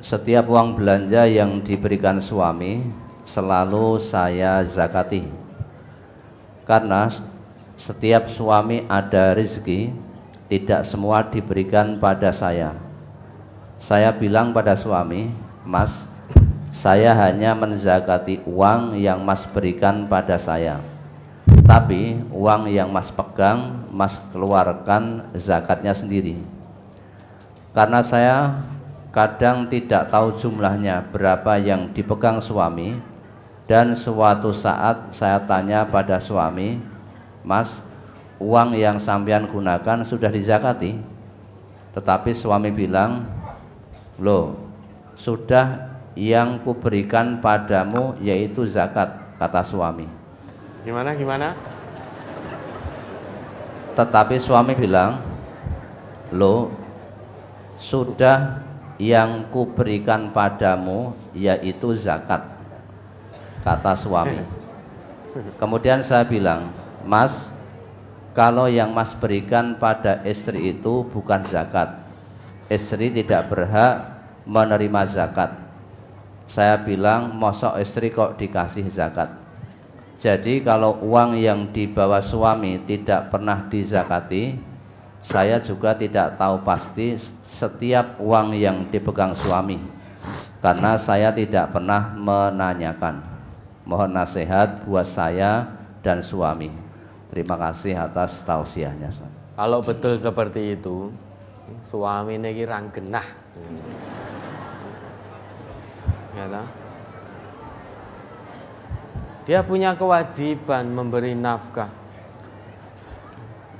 Setiap uang belanja yang diberikan suami selalu saya zakati, karena setiap suami ada rezeki, tidak semua diberikan pada saya. Saya bilang pada suami, Mas, saya hanya menzakati uang yang Mas berikan pada saya, tapi uang yang Mas pegang, Mas keluarkan zakatnya sendiri. Karena saya kadang tidak tahu jumlahnya berapa yang dipegang suami, dan suatu saat saya tanya pada suami, Mas, uang yang sampean gunakan sudah dizakati? Tetapi suami bilang, loh, sudah, yang kuberikan padamu yaitu zakat, kata suami. Gimana? Tetapi suami bilang, loh, sudah, yang kuberikan padamu yaitu zakat, kata suami. Kemudian saya bilang, Mas, kalau yang Mas berikan pada istri itu bukan zakat, istri tidak berhak menerima zakat. Saya bilang, mosok istri kok dikasih zakat? Jadi kalau uang yang dibawa suami tidak pernah dizakati, saya juga tidak tahu pasti setiap uang yang dipegang suami, karena saya tidak pernah menanyakan. Mohon nasihat buat saya dan suami. Terima kasih atas tausiahnya. Kalau betul seperti itu, suami ini rang genah. Ya, dia punya kewajiban memberi nafkah.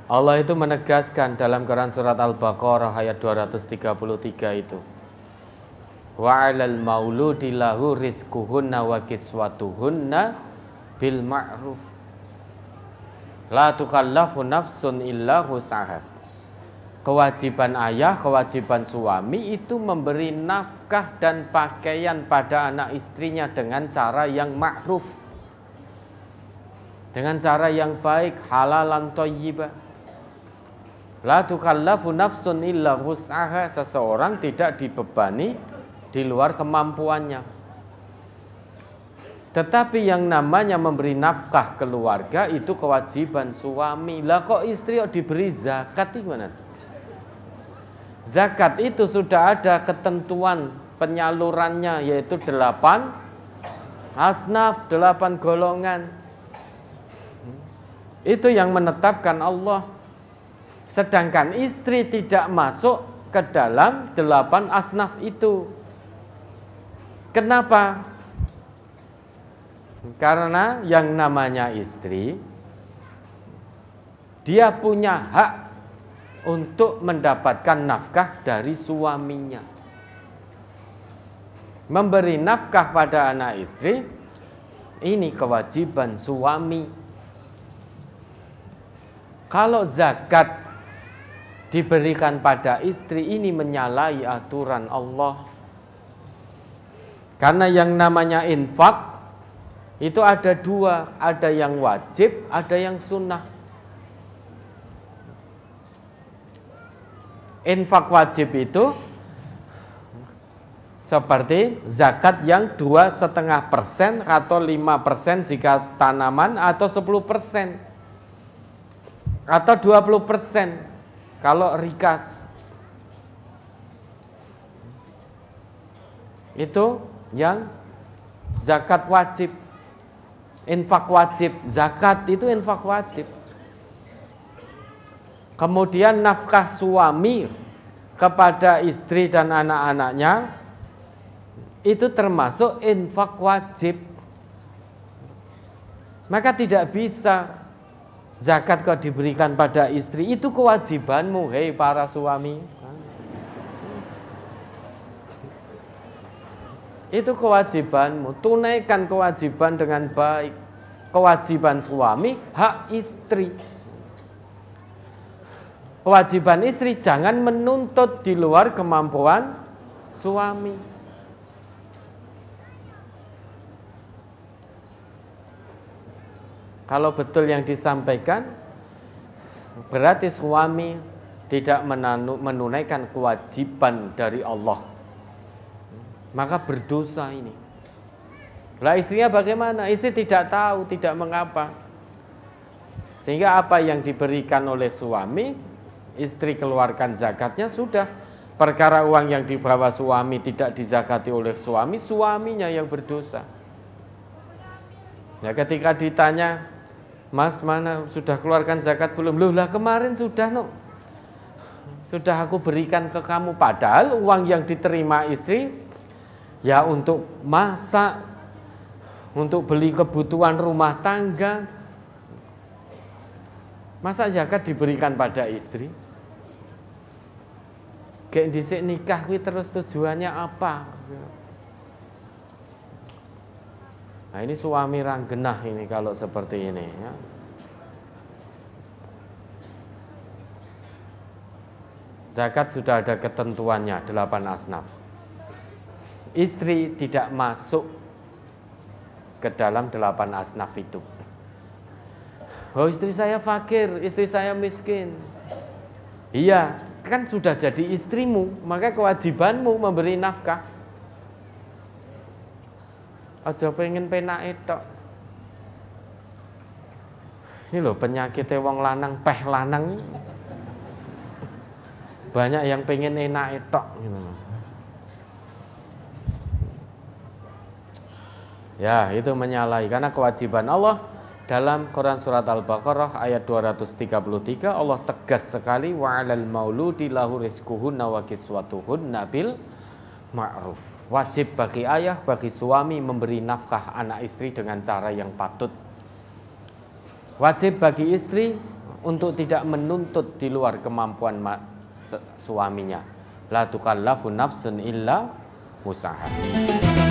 Allah itu menegaskan dalam Quran surat Al-Baqarah ayat 233 itu, wa 'alal mauludi lahu rizquhunna wa kiswatuhunna bil ma'ruf la tukallafu nafsun illa wus'aha. Kewajiban ayah, kewajiban suami itu memberi nafkah dan pakaian pada anak istrinya dengan cara yang ma'ruf, dengan cara yang baik, halalan thayyibah. La tukallafu nafsun illa wus'aha, seseorang tidak dibebani di luar kemampuannya. Tetapi yang namanya memberi nafkah keluarga itu kewajiban suami. Lah kok istri kok diberi zakat gimana? Zakat itu sudah ada ketentuan penyalurannya, yaitu 8 asnaf, 8 golongan. Itu yang menetapkan Allah. Sedangkan istri tidak masuk ke dalam 8 asnaf itu. Kenapa? Karena yang namanya istri, dia punya hak untuk mendapatkan nafkah dari suaminya. Memberi nafkah pada anak istri, ini kewajiban suami. Kalau zakat diberikan pada istri, ini menyalahi aturan Allah. Karena yang namanya infak itu ada 2, ada yang wajib, ada yang sunnah. Infak wajib itu seperti zakat yang 2,5% atau 5% jika tanaman, atau 10% atau 20% kalau rikas. Itu yang zakat wajib, infak wajib. Zakat itu infak wajib. Kemudian nafkah suami kepada istri dan anak-anaknya itu termasuk infak wajib. Maka tidak bisa zakat kau diberikan pada istri, itu kewajibanmu, hei para suami. Itu kewajibanmu, tunaikan kewajiban dengan baik. Kewajiban suami, hak istri. Kewajiban istri jangan menuntut di luar kemampuan suami. Kalau betul yang disampaikan, berarti suami tidak menunaikan kewajiban dari Allah. maka berdosa ini. Lah istrinya bagaimana? Istri tidak tahu, tidak mengapa. Sehingga apa yang diberikan oleh suami, istri keluarkan zakatnya sudah. Perkara uang yang dibawa suami tidak dizakati oleh suami, suaminya yang berdosa. Ya ketika ditanya, Mas mana sudah keluarkan zakat belum? Loh lah kemarin sudah no. Sudah aku berikan ke kamu. Padahal uang yang diterima istri ya untuk masak, untuk beli kebutuhan rumah tangga. Masa zakat diberikan pada istri? Kayak dhisik nikah kuwi terus tujuannya apa? Nah ini suami ranggenah ini kalau seperti ini ya. Zakat sudah ada ketentuannya 8 asnaf. Istri tidak masuk ke dalam 8 asnaf itu. Oh istri saya fakir, istri saya miskin. Iya, kan sudah jadi istrimu, maka kewajibanmu memberi nafkah. Aja pengen penak etok. Ini loh penyakitnya wong lanang, peh lanang. Banyak yang pengen enak etok gitu. Ya, itu menyalahi karena kewajiban Allah dalam Quran surat Al-Baqarah ayat 233 Allah tegas sekali wa 'alal mauludi lahu rizquhunna wa kiswatuhunna bil ma'ruf. Wajib bagi ayah, bagi suami memberi nafkah anak istri dengan cara yang patut. Wajib bagi istri untuk tidak menuntut di luar kemampuan suaminya. La tukallafu nafsun illa wus'aha.